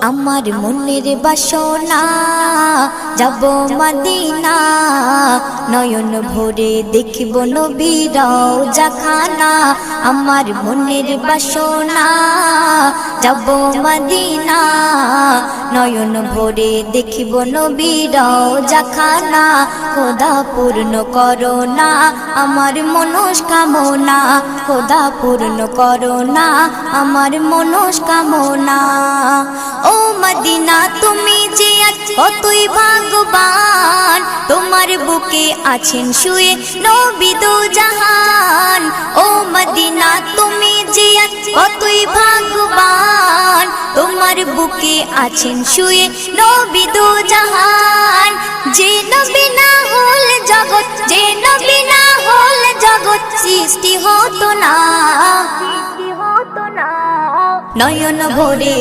আমার মনের বাসনা যাব মদিনা, নয়ন ভরে দেখব নবীর রওজা খানা। আমার মনের বাসনা যাব মদিনা, নয়ন ভরে দেখব নবীর রওজা খানা। খোদা পূর্ণ করো না আমার মনস্কামনা, খোদা পূর্ণ করো না আমার মনস্কামনা। ও মদিনা তুমি যে কতই ভাগ্যবান, তোমার বুকে আছেন শুয়ে নবী দো জাহান। ও মদিনা তুমি যে কতই ভাগ্যবান, তোমার বুকে আছেন শুয়ে নবী দো জাহান। যে নবী না হল জগৎ, যে নবী না হল জগৎ সৃষ্টি হতো না, নয়ন ভরে